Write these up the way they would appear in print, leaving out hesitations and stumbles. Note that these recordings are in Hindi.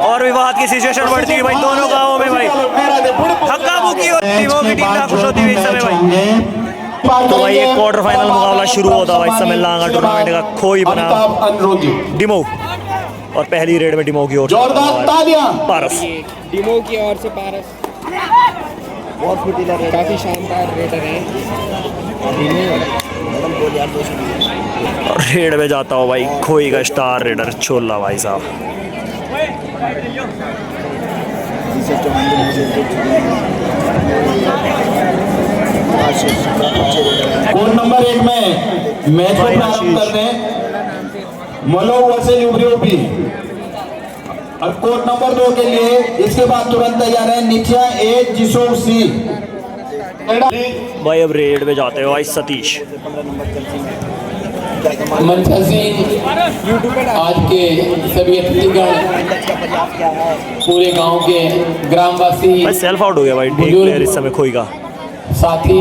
और विवाद की सिचुएशन बढ़ती है भाई दोनों गांवों में भाई। हक्का मुक्की और टीमों की टीम ना खुश होती हुई इस समय भाई। तो भाई एक क्वार्टर फाइनल मुकाबला शुरू होता है इस समय लांगा टूर्नामेंट का खोई बना डिमो और पहली रेड में डिमो की ओर पारस। डिमो की ओर से पारस बहुत फुर्तीला रेडर, काफी शानदार रेडर है। रेड में जाता हो भाई खोई का स्टार रेडर छोला भाई साहब। कोड नंबर 1 में मैच को प्रारंभ करते हैं मलो वर्सेस यूबी। और कोड नंबर 2 के लिए इसके बाद तुरंत तैयार है नित्या ए जिसो सी। भाई अब रेड में जाते हो भाई सतीश। आज के सभी अतिथिगण, पूरे गांव के ग्रामवासी, भाई सेल्फ आउट हो गया भाई एक प्लेयर इस समय खोई का। साथी,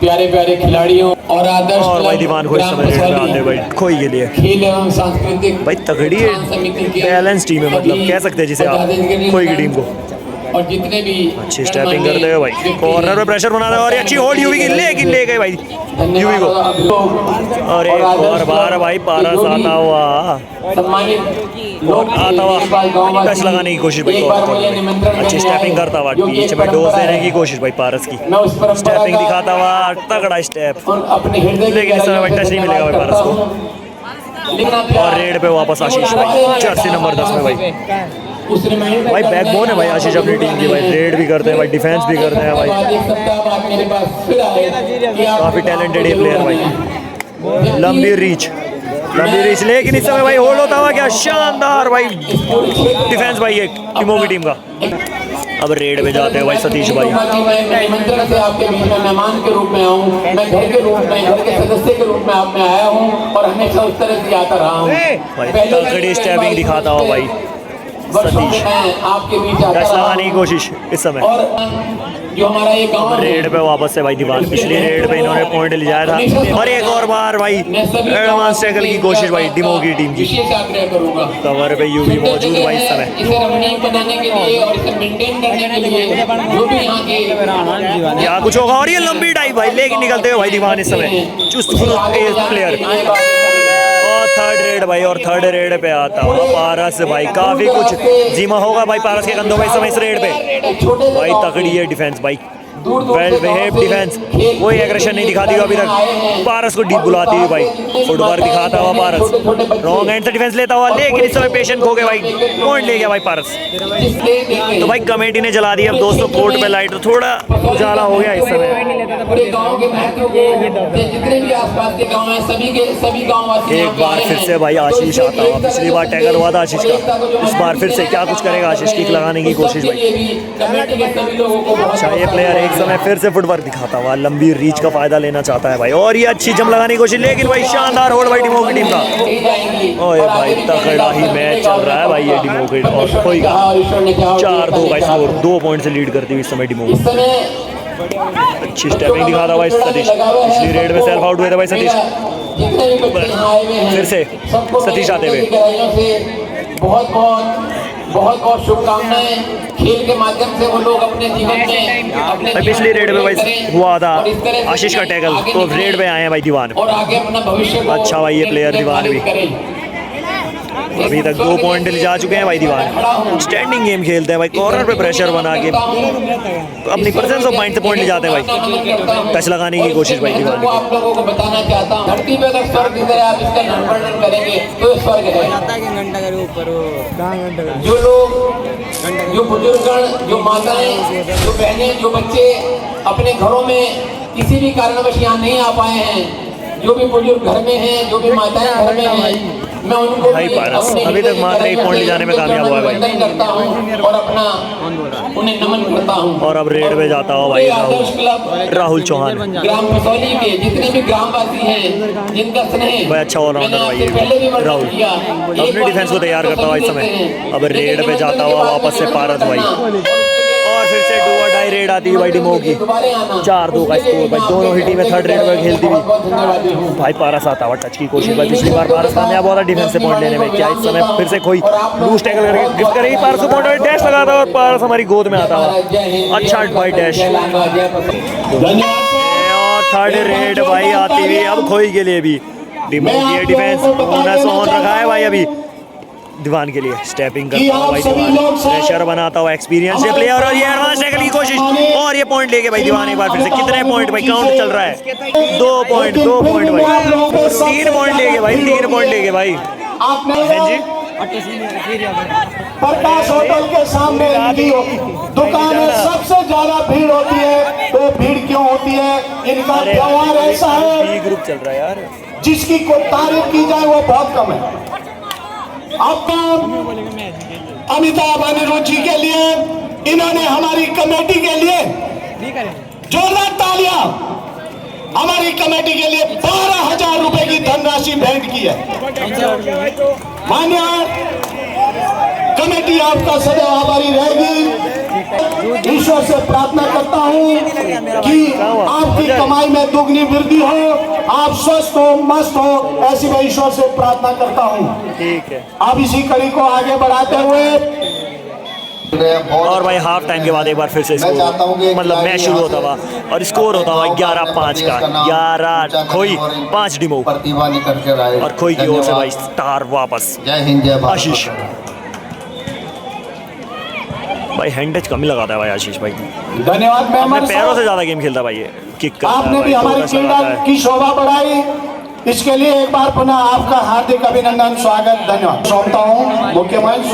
प्यारे प्यारे खिलाड़ियों और आदर्श और भाई दीवान को इस समय रेड में आते भाई खोई के लिए। खेल एवं सांस्कृतिक भाई तगड़ी है, बैलेंस टीम है, मतलब कह सकते हैं जिसे आप खोई की टीम को। और जितने भी अच्छी स्टेपिंग करते हुए भाई कॉर्नर पे प्रेशर बना रहे और ये अच्छी होल्ड यूवी की लेकिन ले गए भाई यूवी को। और एक और बार भाई पारस आता हुआ टच लगाने की कोशिश भाई कॉर्नर। अच्छी स्टेपिंग करता हुआ बीच में डोज देने की कोशिश भाई पारस की। स्टेपिंग दिखाता हुआ तगड़ा स्टेप, लेकिन इस समय भाई टच नहीं मिलेगा भाई पारस को। और रेड पे वापस आशीष भाई जर्सी नंबर 10 में भाई। भाई बैकबोन है भाई आशीष अपनी टीम की भाई। रेड भी करते हैं भाई, डिफेंस भी करते हैं भाई, काफी टैलेंटेड ये प्लेयर भाई। लंबी रीच लेकिन इस समय भाई होल्ड होता हुआ क्या शानदार भाई डिफेंस भाई एक टीमों की टीम का। अब रेड में जाते हैं भाई सतीश भाई। निमंत्रण से आपके बीच में मेहमान के रूप में आऊँ, मैं घर के रूप में, घर के सदस्य के रूप में आप में आया हूँ और हमेशा उस तरह से आता रहा हूँ भाई। तगड़ी स्टेपिंग दिखाता हुआ भाई सतीश, आपके बीच टच लगाने की कोशिश इस समय। और जो हमारा ये गांव रेड पे वापस से भाई दीवान। पिछली रेड पे इन्होंने पॉइंट ले जाया था और एक और बार भाई एडवांस टैकल की कोशिश भाई डिमो की टीम की। विशेष आग्रह करूंगा कवर पे यूवी मौजूद भाई इस समय। इसे रमणीय बनाने के लिए और इसे मेंटेन करने के लिए जो भी यहाँ के क्या कुछ होगा। और ये लंबी डाइव भाई लेकिन निकलते हुए भाई दीवान इस समय चुस्त प्लेयर। और थर्ड रेड भाई, और थर्ड रेड पे आता हुआ पारस भाई। काफी कुछ जीमा होगा भाई पारस के कंधों में इस समय इस रेड पे भाई। तगड़ी है डिफेंस भाई, वेल बिहेव डिफेंस, कोई एग्रेशन नहीं दिखाती हुई अभी तक। पारस को डीप बुलाती हुई भाई, फुटवर्क दिखाता हुआ पारस। रॉन्ग हैंड से डिफेंस लेता हुआ लेकिन इस समय पेशेंट खो गए भाई, पॉइंट ले गया भाई पारस। तो भाई कमेटी ने जला दी अब दोस्तों कोर्ट पे लाइट, तो थोड़ा उजाला हो गया इस समय। पूरे गांव के महत्व को, जितने भी आसपास के गांव हैं सभी गांववासी एक बार फिर से भाई आशीष आता हुआ। पिछली बार टैकल हुआ था आशीष का, इस बार फिर से क्या कुछ करेगा आशीष, किक लगाने की कोशिश भाई। अच्छा ये प्लेयर एक समय फिर से फुटवर्क दिखाता हुआ लंबी रीच का फायदा लेना चाहता है भाई। और ये अच्छी जंप लगाने की कोशिश, लेकिन भाई शानदार होल्ड भाई डिमो की टीम का। ओए भाई तगड़ा ही मैच चल रहा है भाई ये डिमो की। और कोई 4-2 का स्कोर, 2 पॉइंट से लीड करती हुई इस समय डिमो। अच्छी स्टेपिंग दिखाता भाई सतीश। पिछली रेड में सेल्फ आउट हुए थे भाई सतीश, फिर से सतीश आते हुए। बहुत बहुत शुभकामनाएं। खेल के माध्यम से वो लोग अपने जीवन में अपने पिछली रेड में भाई हुआ था आशीष का टैकल, तो रेड में आए हैं भाई दीवान। और आगे अपना भविष्य अच्छा भाई ये प्लेयर दीवान भी अभी तक 2 पॉइंट ले जा चुके हैं भाई दीवान। स्टैंडिंग गेम खेलते हैं भाई, कॉर्नर पे प्रेशर बना के अपनी प्रेजेंस ऑफ माइंड से पॉइंट ले जाते हैं भाई। टच लगाने की कोशिश भाई दीवान की। आप लोगों को बताना चाहता हूँ, धरती पे अगर स्वर्ग की तरह आप इसका वर्णन करेंगे तो स्वर्ग है। जो लोग, जो बुजुर्गगण, जो माताएं, जो बहनें, जो बच्चे अपने घरों में किसी भी कारणवश यहाँ नहीं आ पाए हैं, जो भी बुजुर्ग घर में हैं, जो भी माताएं घर में हैं, मैं उनको भाई पारस अभी तक मात्र 1 पॉइंट ले जाने में कामयाब हुआ है भाई। करता हूं और अपना उन्हें नमन करता हूं। और अब रेड में जाता हुआ भाई राहुल चौहान। ग्राम कसौली के जितने भी ग्रामवासी हैं, जिनका स्नेह भाई अच्छा ऑलराउंडर भाई ये राहुल अपने डिफेंस को तैयार करता हुआ इस समय। अब रेड पे जाता हुआ वापस से पारस भाई, और बार फिर से डू और डाई रेड आती है भाई डिमो की। 4-2 का स्कोर भाई, दोनों ही टीमें थर्ड रेड पर खेलती हुई। भाई पारस आता हुआ टच की कोशिश भाई, पिछली बार पारस कामयाब हुआ था डिफेंस से पॉइंट लेने में। क्या इस समय फिर से कोई लूज टैकल करके गिफ्ट करेगी पारस को पॉइंट, डैश लगाता है और पारस हमारी गोद में आता हुआ। अच्छा भाई डैश, और थर्ड रेड भाई आती हुई अब खोई के लिए भी। डिमो की डिफेंस बोनस ऑन रखा है भाई अभी दीवान के लिए। स्टेपिंग करता हुआ भाई दीवान, प्रेशर बनाता हुआ एक्सपीरियंस प्लेयर, और ये एडवांस टैकल की कोशिश और ये पॉइंट लेके भाई दीवान एक बार फिर से। कितने पॉइंट भाई, काउंट चल रहा है। 2 पॉइंट भाई, 3 पॉइंट लेके भाई, 3 पॉइंट लेके भाई। हाँ जी, प्रकाश होटल के सामने इनकी दुकान में सबसे ज्यादा भीड़ होती है। तो भीड़ क्यों होती है? इनका व्यवहार ऐसा है, ग्रुप चल रहा है यार, जिसकी कोई तारीफ की जाए वो बहुत कम है। आपका अमिताभ अनिरुद्ध जी के लिए, इन्होंने हमारी कमेटी के लिए जोरदार तालियां हमारी कमेटी के लिए 12,000 रुपए की धनराशि भेंट की है। मान्य कमेटी आपका सदैव आभारी रहेगी। ईश्वर से प्रार्थना करता हूं कि आपकी कमाई में दुगनी वृद्धि हो, आप स्वस्थ हो, मस्त हो, ऐसी मैं ईश्वर से प्रार्थना करता हूं। ठीक है। अब इसी कड़ी को आगे बढ़ाते हुए और भाई हाफ टाइम के बाद एक बार फिर से स्कोर, मतलब मैच शुरू होता हुआ और स्कोर होता हुआ 11-5 का। 11 खोई, 5 डिमो, और खोई की ओर से भाई स्टार वापस। जय हिंद, जय भारत। आशीष भाई हैंड टच कम ही लगाता है भाई आशीष भाई, धन्यवाद। अपने पैरों से ज्यादा गेम खेलता है भाई, ये किक करता है आपने भी भाई, हमारी फोकस क्रीडा लगाता है। की शोभा बढ़ाई, इसके लिए एक बार पुनः आपका हार्दिक अभिनंदन, स्वागत, धन्यवाद। सौंपता हूँ मुख्य मंच।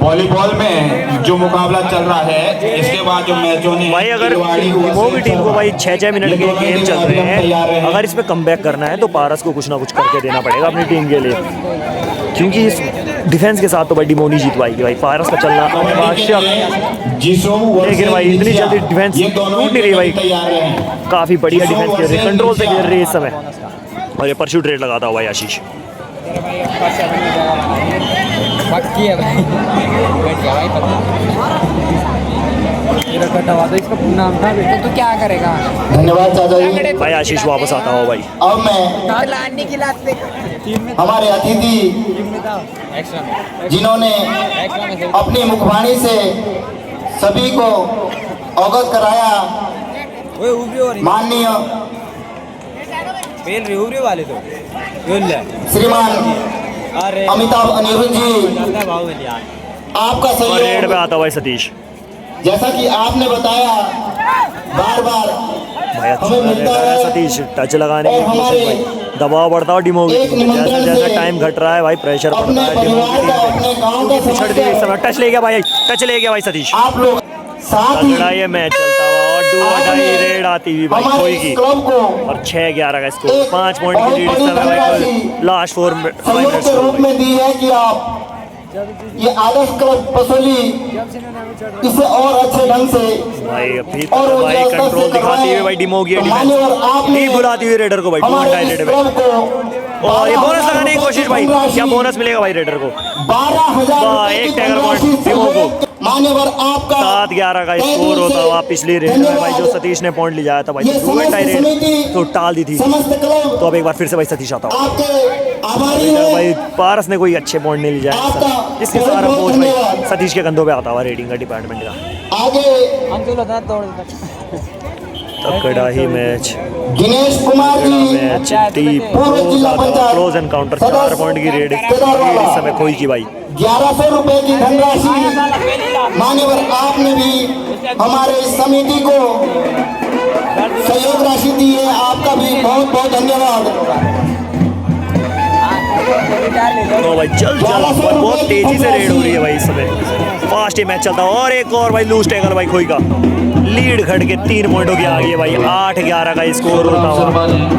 वॉलीबॉल में जो मुकाबला चल रहा है, इसके बाद जो मैचों ने भाई अगर डिमो की टीम को भाई 6-6 मिनट के गेम चल रहे हैं, अगर इसमें कमबैक करना है तो पारस को कुछ ना कुछ करके देना पड़ेगा अपनी टीम के लिए, क्योंकि इस डिफेंस के साथ तो भाई डिमो नहीं जीत पाएगी भाई। पारस का चलना आवश्यक, लेकिन भाई इतनी जल्दी डिफेंस टूट नहीं रही भाई, काफ़ी बढ़िया डिफेंस खेल रही है, कंट्रोल से खेल रही है इस समय। और ये परशूट रेट लगाता हुआ भाई आशीष। पक्की है भाई, बैठ गया भाई पक्का। इसका नाम था बेटा, तो क्या करेगा? धन्यवाद चाचा जी। भाई आशीष वापस आता हुआ भाई। अब मैं हमारे अतिथि जिन्होंने अपनी मुखबाणी से सभी को अवगत कराया, माननीय वाले तो श्रीमान अमिताभ अनिरुद्ध जी, आपका और रेड सहयोग, पे आता हुआ है सतीश जैसा कि आपने बताया, बार बार भाई। अच्छा हमें मिलता है। सतीश टच लगाने की और कोशिश हमारे भाई, दबाव बढ़ता हुआ डिमो की एक टीम में। जैसे निमंत्रण जैसे से टाइम घट रहा है भाई, प्रेशर बढ़ता अपने है डिमो की परिवार टीम का, पे, अपने गांव का पिछड़ती हुई इस समय। टच ले गया भाई, टच ले गया भाई सतीश। आप लोग साथ ही तगड़ा ये मैच चलता हुआ और डू और डाई रेड आती हुई भाई हमारे खोई इस की, क्लब को और 6-11 का स्कोर, एक 5 पॉइंट की लीड इस बहुत समय बड़ी भाई धनराशि लास्ट 5 सहयोग मिनट्स के रूप में दी है कि आप ये आदर्श क्लब पसोली इसे और अच्छे ढंग से भाई। अभी और तो भाई ऊंचे स्तर कंट्रोल से दिखाती हुई भाई डिमो की डिफेंस, मान्यवर आपने नहीं बुलाती हुई रेडर को भाई, डू और हमारे डाई इस रेड क्लब में। को और ये बोनस लगाने की कोशिश भाई, क्या बोनस मिलेगा भाई रेडर को? 12,000 वाह, रुपए एक की टैकल धनराशि पॉइंट डिमो को। मान्यवर आपका 7-11 का स्कोर होता हुआ पिछली रेड में भाई, जो सतीश ने पॉइंट लिया था भाई, ये डू और डाई समस्त रेड समिति, तो टाल दी थी। समस्त क्लब तो अब एक बार फिर से भाई सतीश आता हुआ आपके आभारी है। भाई। पारस ने कोई अच्छे पॉइंट नहीं लिया है, आपका इसके बहुत सारा बहुत बोझ भाई धन्यवाद। सतीश के कंधों पे आता हुआ रेडिंग का डिपार्टमेंट का। आगे तगड़ा ही match, Dinesh Kumar ji, match team पूर्व जिला पंचायत क्लोज एनकाउंटर, 4 पॉइंट की रेड इस समय खोई की भाई। 1100 रुपए की धनराशि मान्यवर आपने भी हमारे इस समिति को सहयोग राशि दी है, आपका भी बहुत बहुत धन्यवाद। तो भाई चल बहुत तेजी से रेड हो रही है भाई इस समय, फास्ट ये मैच चलता है। और एक और भाई लूज टैकल भाई खोई का, लीड घट के 3 पॉइंटों की आ गई है भाई। 8-11 का स्कोर होता हुआ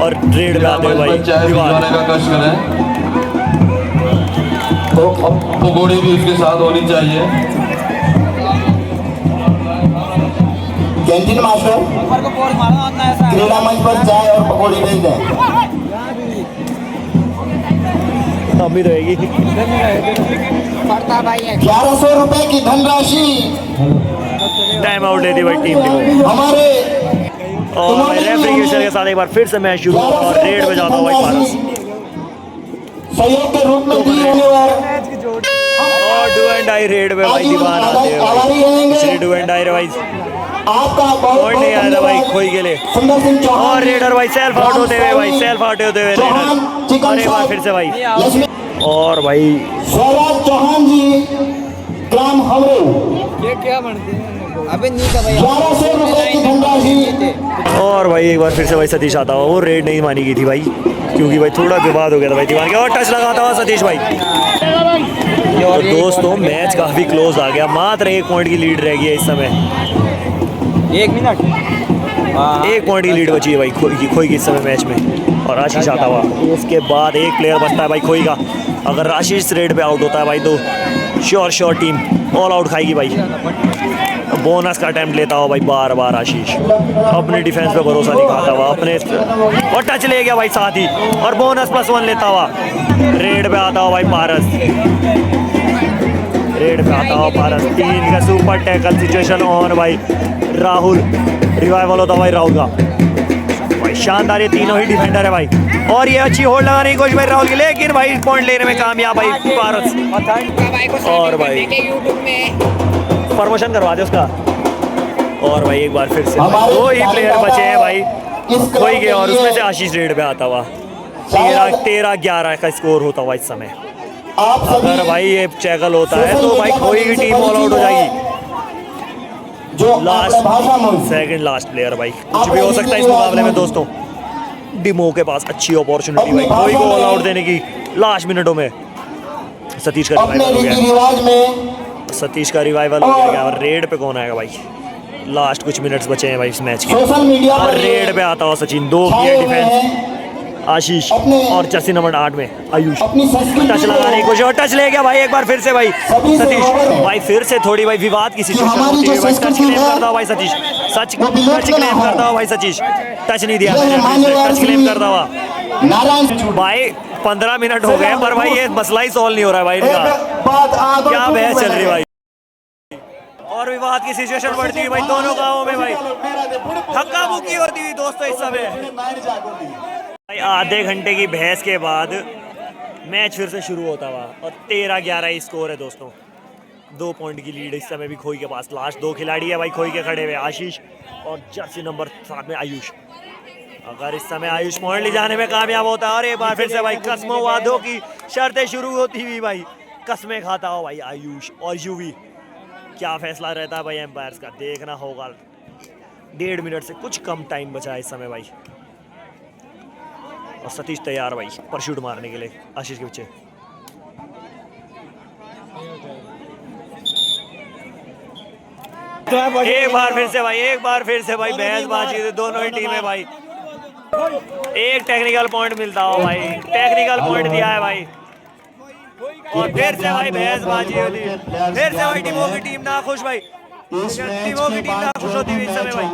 और रेड में आते हुए भाई दीवार। तो अब पकौड़ी भी उसके साथ होनी चाहिए। कैंटीन मास्टर क्रीड़ा मंच पर चाय और पकौड़ी भेज दें। हम भी रहेगी 1100 रुपए की धनराशि टाइम आउट लेती भाई टीम को। हमारे और भाई रेफरी की विशेष के साथ एक बार फिर से मैच शुरू होगा और रेड पे जाता हूँ भाई पारस। सहयोग के रूप में दी होने वाले और डू एंड डाई रेड पे भाई दीवान आते हैं भाई। पिछले डू एंड डाई रे भाई आपका और नहीं आया था भाई खोई के लिए। सुंदर सिंह चौहान और रेडर भाई सेल्फ आउट होते हुए भाई सेल्फ आउट होते हुए रेडर। और एक बार फिर से भाई और भाई स्वराज चौहान जी ग्राम हमरे ये क्या बनते हैं अबे नहीं का भाई 1200 रुपए की धनराशि। और भाई एक बार फिर से भाई सतीश आता हुआ। वो रेड नहीं मानी गई थी भाई क्योंकि भाई थोड़ा विवाद हो गया था भाई दीवान के। और टच लगाता हुआ सतीश भाई। और दोस्तों मैच काफी क्लोज आ गया, मात्र 1 पॉइंट की लीड रह गई है इस समय। 1 मिनट 1 पॉइंट की लीड बची है भाई खोई की इस समय मैच में। और आशीष आता हुआ। उसके बाद एक प्लेयर बचता है भाई खोई का। अगर आशीष रेड पे आउट होता है भाई तो श्योर टीम ऑल आउट खाएगी भाई। बोनस का अटेम्प्ट लेता हुआ भाई बार बार आशीष अपने डिफेंस पे भरोसा दिखाता हुआ अपने और टच ले गया भाई साथ ही और बोनस +1 लेता हुआ। रेड पे आता हुआ भाई पारस। रेड पे आता हुआ पारस 3 का सुपर टैकल सिचुएशन ऑन भाई। राहुल रिवाइवल होता भाई राहुल का भाई। शानदार ये तीनों ही डिफेंडर है भाई। और ये अच्छी होल्ड लगाने की कोशिश भाई राहुल की, लेकिन भाई पॉइंट लेने में कामयाब भाई पारस। और भाई यूट्यूब में प्रमोशन करवा दे उसका। और भाई एक बार फिर से दो ही प्लेयर बचे हैं भाई खोई के और उसमें से आशीष रेड पे आता हुआ। 13-11 का स्कोर होता हुआ इस समय। अगर भाई ये चैकल होता है तो भाई खोई की टीम ऑल आउट हो जाएगी। लास्ट सेकंड लास्ट प्लेयर भाई कुछ भी हो सकता है इस मुकाबले में दोस्तों। डिमो के पास अच्छी अपॉर्चुनिटी भाई खोई को ऑल आउट देने की लास्ट मिनटों में। सतीश का रिवाइवल हो गया। सतीश का रिवाइवल हो गया और रेड पे कौन आएगा भाई। लास्ट कुछ मिनट्स बचे हैं भाई इस मैच के। और रेड पे आता हुआ सचिन 2 किए डिफेंस आशीष और जर्सी नंबर 8 में आयुष टच लगाने की कोशिश और टच ले गया भाई एक बार फिर से भाई सतीश भाई। फिर से थोड़ी भाई विवाद की सिचुएशन होती है भाई। टच क्लेम करता हुआ भाई सतीश टच क्लेम करता हुआ भाई सतीश टच नहीं दिया टच क्लेम करता हुआ भाई। 15 मिनट हो गए पर भाई ये मसला ही सॉल्व नहीं हो रहा है भाई इनका। क्या बहस चल रही है भाई और विवाद की सिचुएशन बढ़ती हुई भाई दोनों गांवों में भाई धक्का मुक्की होती हुई दोस्तों इस समय भाई। आधे घंटे की बहस के बाद मैच फिर से शुरू होता हुआ और 13-11 स्कोर है दोस्तों। 2 पॉइंट की लीड इस समय भी खोई के पास। लास्ट 2 खिलाड़ी है भाई खोई के खड़े हुए आशीष और जर्सी नंबर 7 में आयुष। अगर इस समय आयुष पॉइंट ले जाने में कामयाब होता है और एक बार फिर से भाई कस्मों वादों की शर्तें शुरू होती हुई भाई कस्में खाता हो भाई आयुष और यूवी। क्या फैसला रहता है भाई एम्पायर्स का देखना होगा। 1.5 मिनट से कुछ कम टाइम बचा है इस समय भाई। और सतीश तैयार भाई परशूट मारने के लिए आशीष के पीछे। एक बार फिर से भाई बहसबाजी थी दोनों ही टीमें भाई। एक टेक्निकल पॉइंट मिलता हो भाई। टेक्निकल पॉइंट दिया है भाई और फिर से भाई बहसबाजी होती है। फिर से भाई टीमों की टीम ना खुश भाई। टीमों की टीम ना खुश होती हुई इस समय भाई।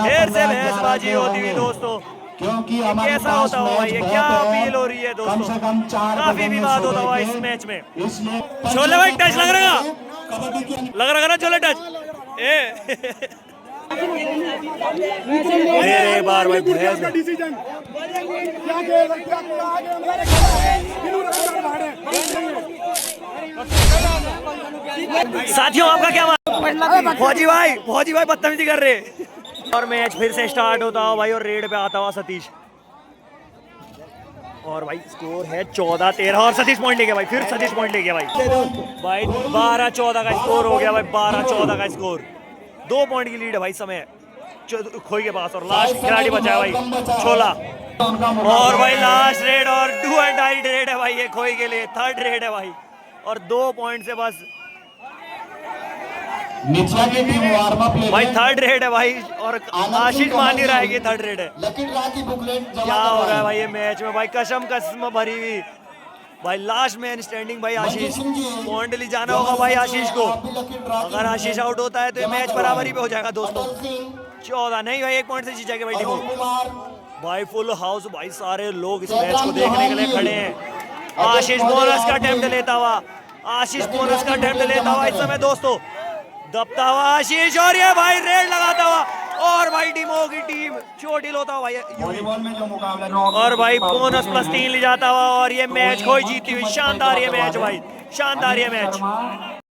फिर से बहसबाजी होती हुई दोस्तों। कैसा होता हुआ भाई ये क्या अपील हो रही है दोस्तों। काफी विवाद होता हुआ इस मैच में। छोले भाई टच लग रहा ना छोले टच एक बार भाई साथियों आपका क्या मान। फौजी भाई बदतमीजी कर रहे। और मैच फिर से स्टार्ट होता हुआ भाई और रेड पे आता हुआ सतीश। और भाई स्कोर है 14-13 और सतीश पॉइंट ले गया भाई। फिर सतीश पॉइंट ले गया भाई 12-14 का स्कोर हो गया भाई। 12-14 का स्कोर 2 पॉइंट की लीड है भाई समय खोई के पास। और लास्ट खिलाड़ी बचा है भाई छोला। और भाई लास्ट रेड और डू एंड डाई रेड है भाई ये खोई के लिए। 3rd रेड है भाई और 2 पॉइंट से बस निचला की टीम वार्म अप ले भाई। 3rd रेड है भाई और आशीष मान नहीं रहा है कि 3rd रेड है। क्या हो रहा है भाई ये मैच में भाई। कसम भरी हुई भाई। लास्ट मैन स्टैंडिंग भाई आशीष। पॉइंट ले जाना होगा भाई आशीष को। अगर आशीष आउट होता है तो ये मैच बराबरी पे हो जाएगा दोस्तों। 14 नहीं भाई 1 पॉइंट से जीत जाएगा भाई टीमों भाई। फुल हाउस भाई सारे लोग इस मैच को देखने के लिए खड़े हैं। आशीष बोनस का अटेम्प्ट लेता हुआ इस समय दोस्तों दबता हुआ आशीष और ये भाई रेड लगाता हुआ और भाई डीमो की टीम चोटिल होता हुआ वॉलीबॉल में जो मुकाबला और भाई बोनस +3 ले जाता हुआ और ये मैच कोई जीती हुई शानदार ये मैच भाई शानदार ये मैच